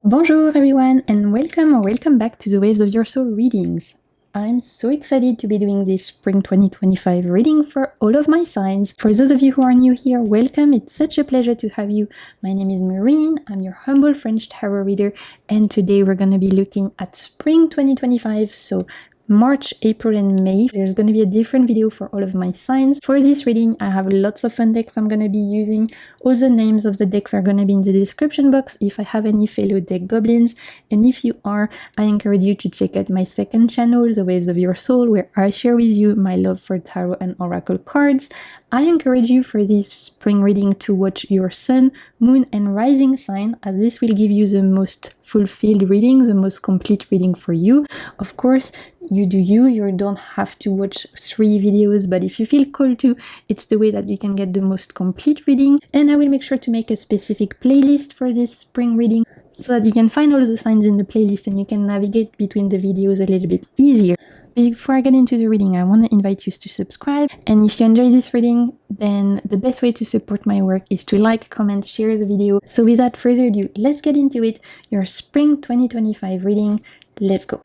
Bonjour everyone and welcome back to the Waves of Your Soul readings. I'm so excited to be doing this spring 2025 reading for all of my signs. For those of you who are new here, welcome. It's such a pleasure to have you. My name is Maureen. I'm your humble French tarot reader, and today we're going to be looking at spring 2025. So March, April, and May. There's going to be a different video for all of my signs. For this reading, I have lots of fun decks I'm going to be using. All the names of the decks are going to be in the description box if I have any fellow deck goblins. And if you are, I encourage you to check out my second channel, The Waves of Your Soul, where I share with you my love for tarot and oracle cards. I encourage you for this spring reading to watch your sun, moon, and rising sign, as this will give you the most fulfilled reading, the most complete reading for you. Of course, you do you don't have to watch 3 videos, but if you feel called to, it's the way that you can get the most complete reading. And I will make sure to make a specific playlist for this spring reading so that you can find all the signs in the playlist and you can navigate between the videos a little bit easier. Before I get into the reading, I want to invite you to subscribe, and if you enjoy this reading, then the best way to support my work is to like, comment, share the video. So without further ado, let's get into it. Your spring 2025 reading. Let's go.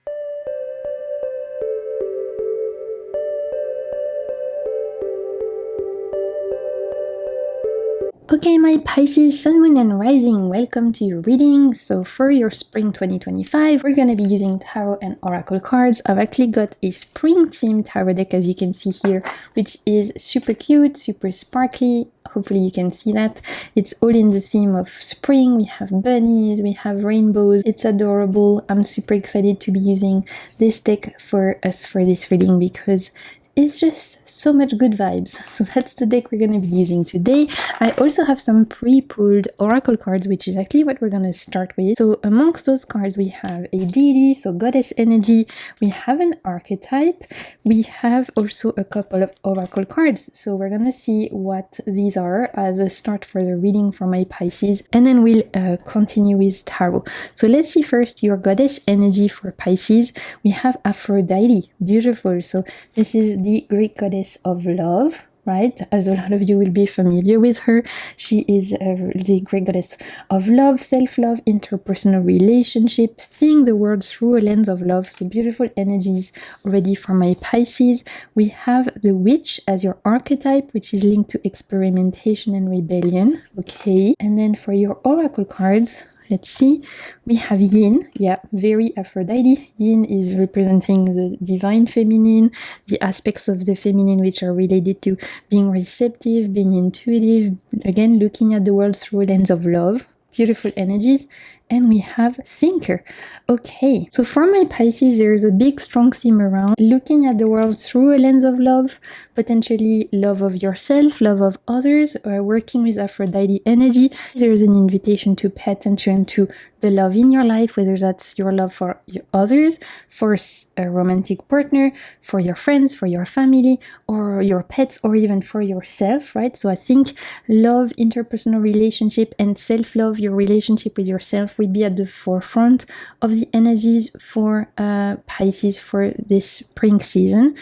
Okay, my Pisces, Sun, Moon, and Rising, welcome to your reading. So for your spring 2025, we're going to be using tarot and oracle cards. I've actually got a spring-themed tarot deck, as you can see here, which is super cute, super sparkly. Hopefully you can see that. It's all in the theme of spring. We have bunnies, we have rainbows. It's adorable. I'm super excited to be using this deck for us for this reading because it's just so much good vibes. So that's the deck we're going to be using today. I also have some pre-pulled oracle cards, which is actually what we're going to start with. So amongst those cards, we have a deity, so goddess energy. We have an archetype. We have also a couple of oracle cards. So we're going to see what these are as a start for the reading for my Pisces. And then we'll continue with tarot. So let's see first your goddess energy for Pisces. We have Aphrodite. Beautiful. So this is the Greek goddess of love, right? As a lot of you will be familiar with her. She is the Greek goddess of love, self-love, interpersonal relationship, seeing the world through a lens of love. So beautiful energies already for my Pisces. We have the witch as your archetype, which is linked to experimentation and rebellion. Okay. And then for your oracle cards, let's see, we have yin. Yeah, very Aphrodite. Yin is representing the divine feminine, the aspects of the feminine which are related to being receptive, being intuitive, again, looking at the world through a lens of love. Beautiful energies. And we have thinker. Okay, so for my Pisces, there's a big strong theme around looking at the world through a lens of love, potentially love of yourself, love of others, or working with Aphrodite energy. There's an invitation to pay attention to the love in your life, whether that's your love for others, for a romantic partner, for your friends, for your family, or your pets, or even for yourself, right? So I think love, interpersonal relationship, and self-love, your relationship with yourself, would be at the forefront of the energies for Pisces for this spring season.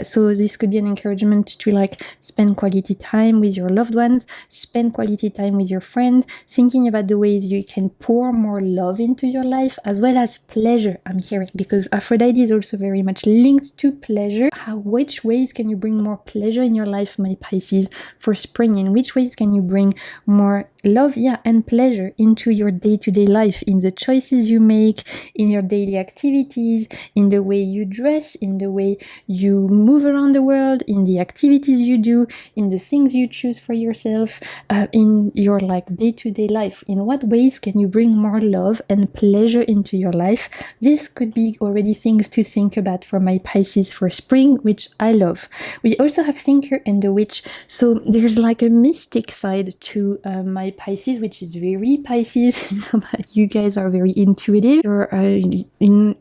So this could be an encouragement to like spend quality time with your loved ones, spend quality time with your friend, thinking about the ways you can pour more love into your life, as well as pleasure, I'm hearing, because Aphrodite is also very much linked to pleasure. Which ways can you bring more pleasure in your life, my Pisces, for spring? In which ways can you bring more love, and pleasure into your day-to-day life, in the choices you make, in your daily activities, in the way you dress, in the way you move around the world, in the activities you do, in the things you choose for yourself, in your like day-to-day life. In what ways can you bring more love and pleasure into your life? This could be already things to think about for my Pisces for spring, which I love. We also have thinker and the witch. So there's like a mystic side to my Pisces, which is very Pisces. You guys are very intuitive. You're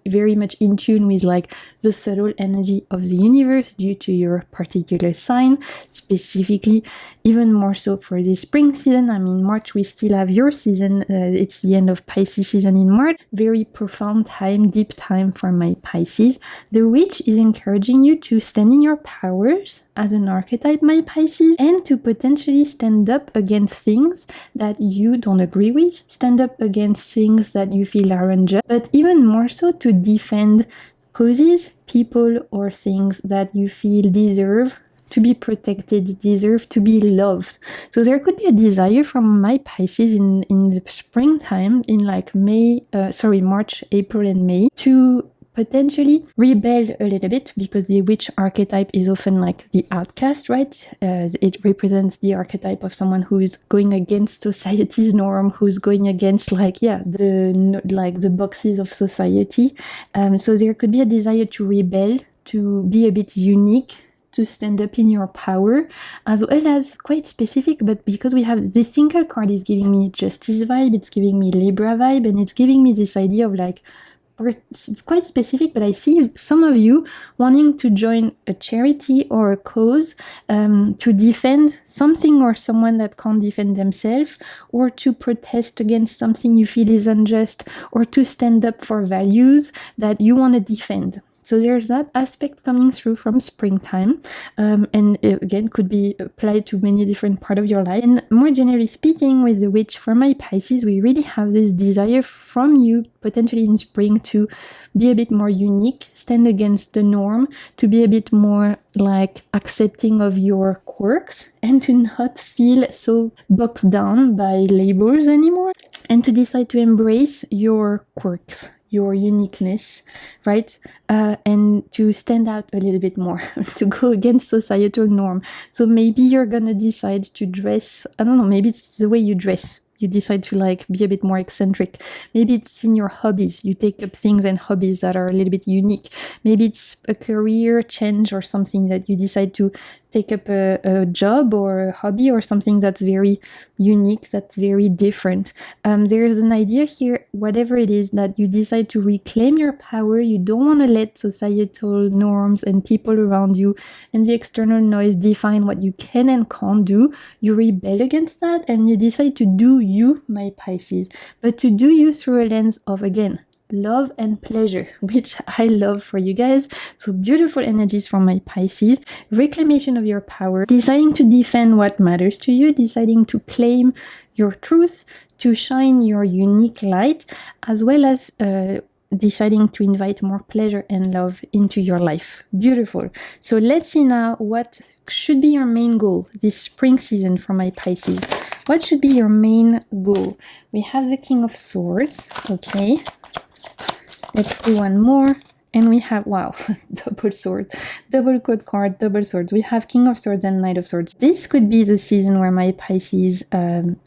very much in tune with like the subtle energy of the universe due to your particular sign, specifically, even more so for this spring season. I mean, March, we still have your season. It's the end of Pisces season in March. Very profound time, deep time for my Pisces. The witch is encouraging you to stand in your powers as an archetype, my Pisces, and to potentially stand up against things that you don't agree with, stand up against things that you feel are unjust, but even more so to defend causes, people, or things that you feel deserve to be protected, deserve to be loved. So there could be a desire from my Pisces in the springtime, in like March, April, and May, to potentially rebel a little bit, because the witch archetype is often like the outcast, right? It represents the archetype of someone who is going against society's norm, who's going against the boxes of society. So there could be a desire to rebel, to be a bit unique, to stand up in your power, as well as quite specific, but because we have this thinker card is giving me justice vibe, it's giving me Libra vibe, and it's giving me this idea of like, it's quite specific, but I see some of you wanting to join a charity or a cause, to defend something or someone that can't defend themselves, or to protest against something you feel is unjust, or to stand up for values that you want to defend. So there's that aspect coming through from springtime, and again could be applied to many different parts of your life. And more generally speaking, with the witch for my Pisces, we really have this desire from you potentially in spring to be a bit more unique, stand against the norm, to be a bit more like accepting of your quirks, and to not feel so boxed down by labels anymore, and to decide to embrace your quirks, your uniqueness, right? And to stand out a little bit more, to go against societal norm. So maybe you're gonna decide to dress, I don't know, maybe it's the way you dress. You decide to like be a bit more eccentric. Maybe it's in your hobbies. You take up things and hobbies that are a little bit unique. Maybe it's a career change or something that you decide to take up a job or a hobby or something that's very unique, that's very different. There's an idea here, whatever it is, that you decide to reclaim your power. You don't want to let societal norms and people around you and the external noise define what you can and can't do. You rebel against that and you decide to do you, my Pisces, but to do you through a lens of, again, love and pleasure, which I love for you guys. So beautiful energies from my Pisces. Reclamation of your power, deciding to defend what matters to you, deciding to claim your truth, to shine your unique light, as well as deciding to invite more pleasure and love into your life. Beautiful. So let's see now what should be your main goal this spring season for my Pisces. What should be your main goal? We have the King of Swords. Okay. Let's do one more. And we have, wow, double sword, double code card, double swords. We have King of Swords and Knight of Swords. This could be the season where my Pisces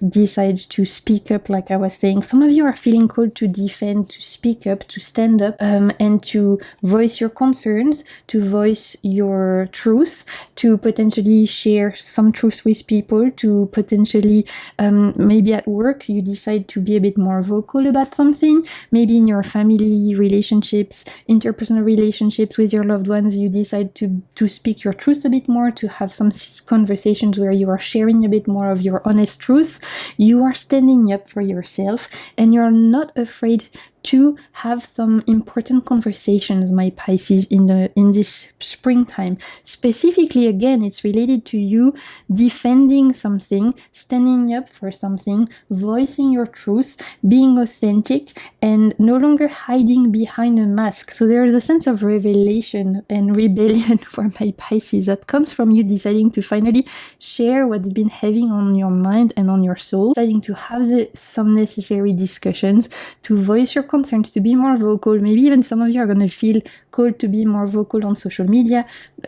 decide to speak up, like I was saying. Some of you are feeling called to defend, to speak up, to stand up, and to voice your concerns, to voice your truth, to potentially share some truth with people, to potentially, maybe at work, you decide to be a bit more vocal about something. Maybe in your family relationships, interpersonal relationships with your loved ones, you decide to speak your truth a bit more, to have some conversations where you are sharing a bit more of your honest truth. You are standing up for yourself and you're not afraid to have some important conversations, my Pisces, in this springtime. Specifically, again, it's related to you defending something, standing up for something, voicing your truth, being authentic, and no longer hiding behind a mask. So there is a sense of revelation and rebellion for my Pisces that comes from you deciding to finally share what's been heavy on your mind and on your soul, deciding to have some necessary discussions, to voice your concerns, to be more vocal. Maybe even some of you are going to feel called to be more vocal on social media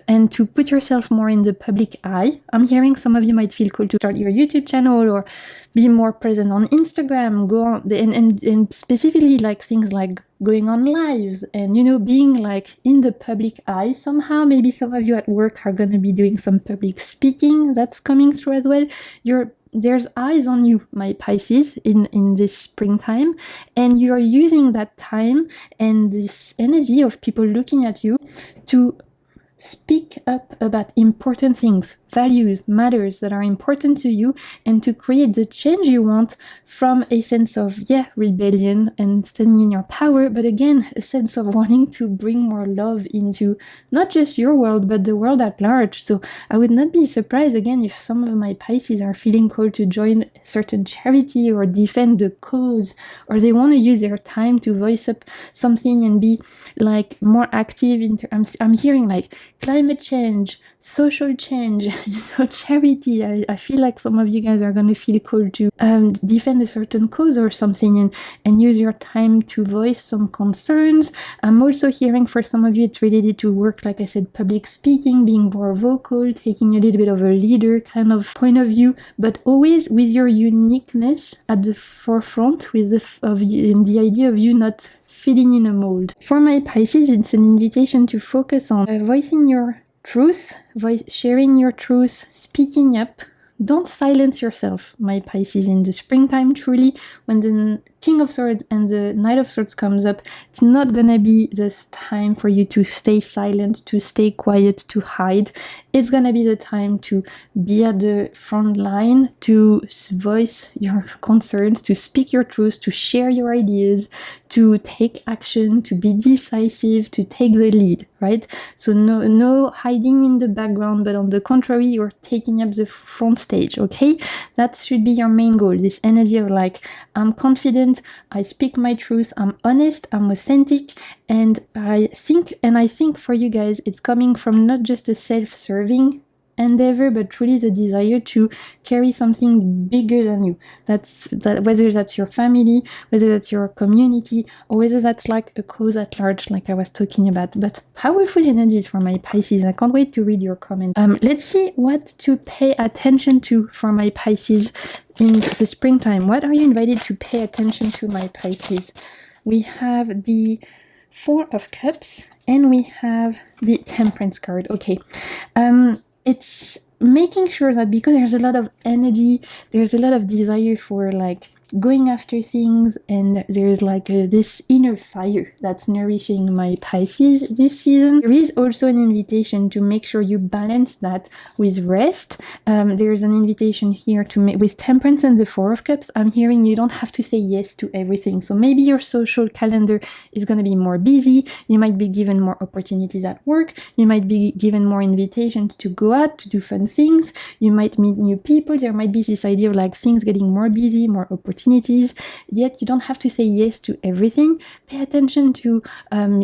and to put yourself more in the public eye. I'm hearing some of you might feel called to start your YouTube channel or be more present on Instagram, go on and specifically like things like going on lives and, you know, being like in the public eye somehow. Maybe some of you at work are going to be doing some public speaking. That's coming through as well. There's eyes on you, my Pisces, in this springtime, and you're using that time and this energy of people looking at you to speak up about important things, values, matters that are important to you, and to create the change you want from a sense of, rebellion and standing in your power, but again, a sense of wanting to bring more love into not just your world, but the world at large. So I would not be surprised, again, if some of my Pisces are feeling called to join certain charity or defend the cause, or they want to use their time to voice up something and be like more active in I'm hearing like climate change, social change, charity. I feel like some of you guys are going to feel called to defend a certain cause or something, and use your time to voice some concerns. I'm also hearing for some of you it's related to work, like I said, public speaking, being more vocal, taking a little bit of a leader kind of point of view, but always with your uniqueness at the forefront, with the idea of you not fitting in a mold. For my Pisces, it's an invitation to focus on voicing your truth, sharing your truth, speaking up. Don't silence yourself, my Pisces, in the springtime. Truly, when the King of Swords and the Knight of Swords comes up, it's not gonna be this time for you to stay silent, to stay quiet, to hide. It's gonna be the time to be at the front line, to voice your concerns, to speak your truth, to share your ideas, to take action, to be decisive, to take the lead, right? So no hiding in the background, but on the contrary, you're taking up the front stage, okay? That should be your main goal, this energy of like, I'm confident, I speak my truth, I'm honest, I'm authentic, and I think for you guys, it's coming from not just a self-serving endeavor, but truly the desire to carry something bigger than you. Whether that's your family, whether that's your community, or whether that's like a cause at large, like I was talking about. But powerful energies for my Pisces. I can't wait to read your comments. Let's see what to pay attention to for my Pisces in the springtime. What are you invited to pay attention to, my Pisces? We have the Four of Cups and we have the Temperance card. Okay. It's making sure that because there's a lot of energy, there's a lot of desire for like going after things, and there's like this inner fire that's nourishing my Pisces this season. There is also an invitation to make sure you balance that with rest. There's an invitation here to make with Temperance and the Four of Cups. I'm hearing you don't have to say yes to everything. So maybe your social calendar is going to be more busy. You might be given more opportunities at work. You might be given more invitations to go out, to do fun things. You might meet new people. There might be this idea of like things getting more busy, more opportunities, yet you don't have to say yes to everything. Pay attention to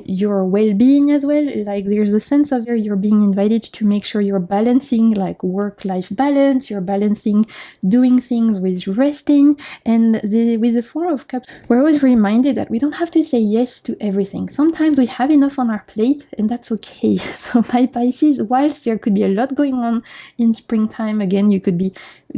your well-being as well. Like there's a sense of where you're being invited to make sure you're balancing like work-life balance, you're balancing doing things with resting. And with the Four of Cups, we're always reminded that we don't have to say yes to everything. Sometimes we have enough on our plate, and that's okay. So my Pisces, whilst there could be a lot going on in springtime, again, you could be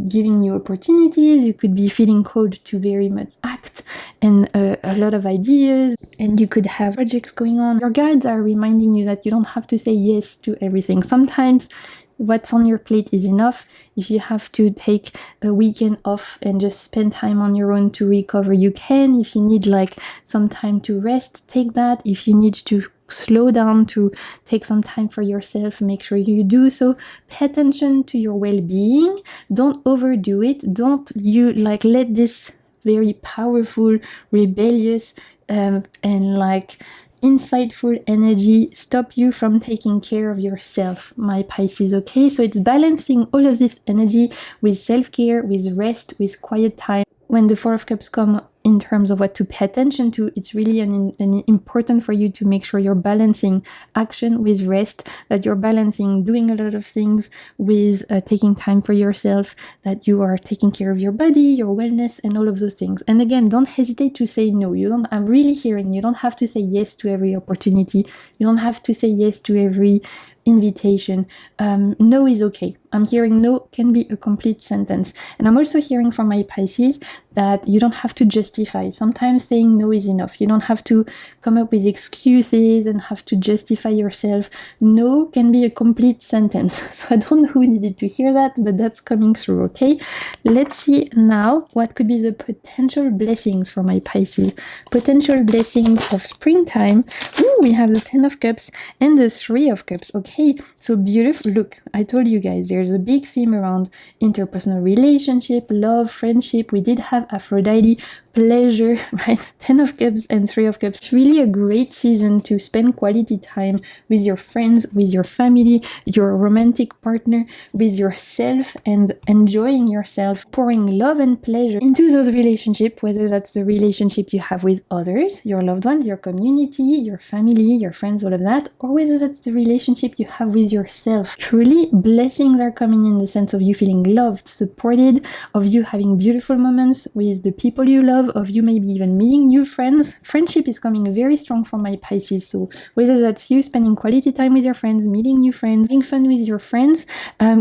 giving new opportunities, you could be feeling called to very much act, and a lot of ideas, and you could have projects going on. Your guides are reminding you that you don't have to say yes to everything. Sometimes what's on your plate is enough. If you have to take a weekend off and just spend time on your own to recover, you can. If you need like some time to rest, take that. If you need to slow down, to take some time for yourself, make sure you do so. Pay attention to your well-being. Don't overdo it. Don't you like let this very powerful, rebellious, and like insightful energy stop you from taking care of yourself, my Pisces, okay? So it's balancing all of this energy with self-care, with rest, with quiet time. When the Four of Cups come in terms of what to pay attention to, it's really an important for you to make sure you're balancing action with rest, that you're balancing doing a lot of things with taking time for yourself, that you are taking care of your body, your wellness, and all of those things. And again, don't hesitate to say no. I'm really hearing you don't have to say yes to every opportunity. You don't have to say yes to every invitation. No is okay. I'm hearing no can be a complete sentence. And I'm also hearing from my Pisces that you don't have to justify. Sometimes saying no is enough. You don't have to come up with excuses and have to justify yourself. No can be a complete sentence. So I don't know who needed to hear that, but that's coming through, okay? Let's see now what could be the potential blessings for my Pisces. Potential blessings of springtime. Ooh, Oh, we have the 10 of Cups and the 3 of Cups. Okay, so beautiful. Look, I told you guys, there's a big theme around interpersonal relationship, love, friendship. We did have Aphrodite, pleasure, right? 10 of Cups and 3 of Cups. It's really a great season to spend quality time with your friends, with your family, your romantic partner, with yourself, and enjoying yourself, pouring love and pleasure into those relationships, whether that's the relationship you have with others, your loved ones, your community, your family, your friends, all of that, or whether that's the relationship you have with yourself. Truly, blessings are coming in the sense of you feeling loved, supported, of you having beautiful moments with the people you love, of you maybe even meeting new friends. Friendship is coming very strong for my Pisces, so whether that's you spending quality time with your friends, meeting new friends, having fun with your friends,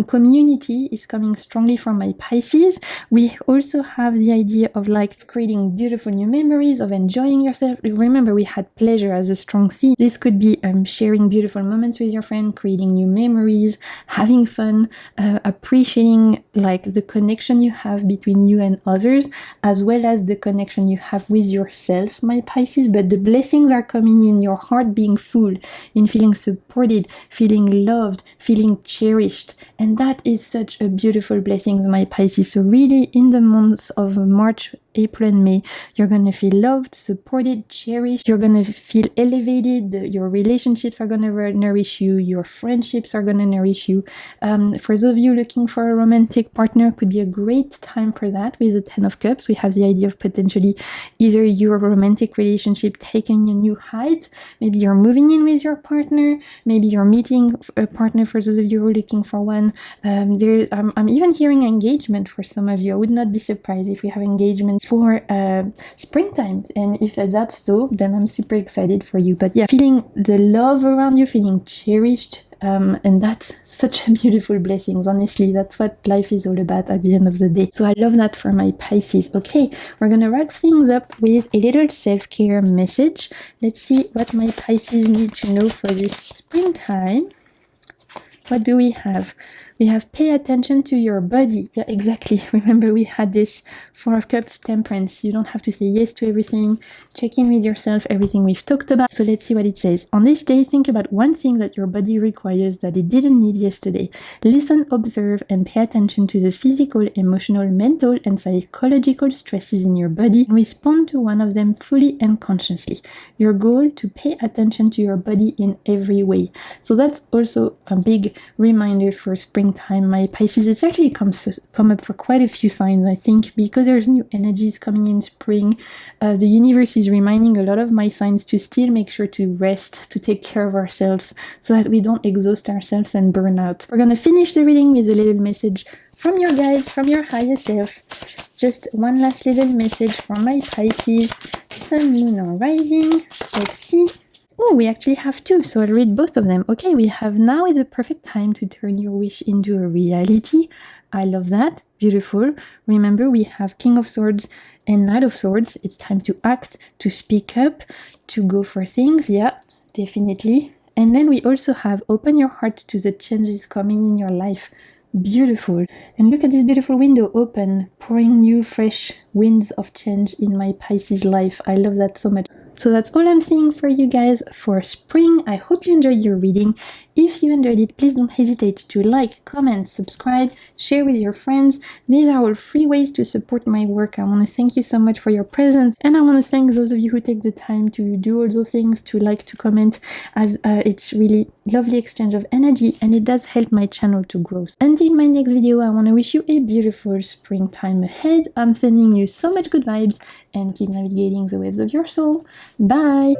community is coming strongly from my Pisces. We also have the idea of like creating beautiful new memories, of enjoying yourself. Remember, we had pleasure as a strong theme. This could be sharing beautiful moments with your friend, creating new memories, having fun, appreciating like the connection you have between you and others, as well as the connection you have with yourself, my Pisces. But the blessings are coming in your heart being full, in feeling supported, feeling loved, feeling cherished. And that is such a beautiful blessing, my Pisces. So really, in the months of March, April and May, you're going to feel loved, supported, cherished. You're going to feel elevated. Your relationships are going to nourish you. Your friendships are going to nourish you. For those of you looking for a romantic partner, could be a great time for that. With the 10 of Cups, we have the idea of potentially either your romantic relationship taking a new height, maybe you're moving in with your partner, maybe you're meeting a partner for those of you who are looking for one. I'm even hearing engagement for some of you. I would not be surprised if we have engagement for springtime, and if that's so, then I'm super excited for you. But yeah, feeling the love around you, feeling cherished, and that's such a beautiful blessing. Honestly, that's what life is all about at the end of the day. So I love that for my Pisces. Okay, we're gonna wrap things up with a little self-care message. Let's see what my Pisces need to know for this springtime. What do we have? We have pay attention to your body. Yeah, exactly. Remember, we had this 4 of Cups, temperance. You don't have to say yes to everything. Check in with yourself, everything we've talked about. So let's see what it says. On this day, think about one thing that your body requires that it didn't need yesterday. Listen, observe, and pay attention to the physical, emotional, mental, and psychological stresses in your body, and respond to one of them fully and consciously. Your goal, to pay attention to your body in every way. So that's also a big reminder for springtime, my Pisces. It's actually come up for quite a few signs, I think, because there's new energies coming in spring. The universe is reminding a lot of my signs to still make sure to rest, to take care of ourselves, so that we don't exhaust ourselves and burn out. We're gonna finish the reading with a little message from your guides, from your higher self. Just one last little message for my Pisces, Sun, Moon, or Rising. Let's see. Oh, we actually have two, so I'll read both of them. Okay, we have now is a perfect time to turn your wish into a reality. I love that. Beautiful. Remember, we have King of Swords and Knight of Swords. It's time to act, to speak up, to go for things. Yeah, definitely. And then we also have open your heart to the changes coming in your life. Beautiful. And look at this beautiful window open, pouring new fresh winds of change in my Pisces life. I love that so much. So that's all I'm seeing for you guys for spring. I hope you enjoyed your reading. If you enjoyed it, please don't hesitate to like, comment, subscribe, share with your friends. These are all free ways to support my work. I want to thank you so much for your presence, and I want to thank those of you who take the time to do all those things, to like, to comment, as it's really lovely exchange of energy, and it does help my channel to grow. Until my next video, I want to wish you a beautiful springtime ahead. I'm sending you so much good vibes, and keep navigating the waves of your soul. Bye!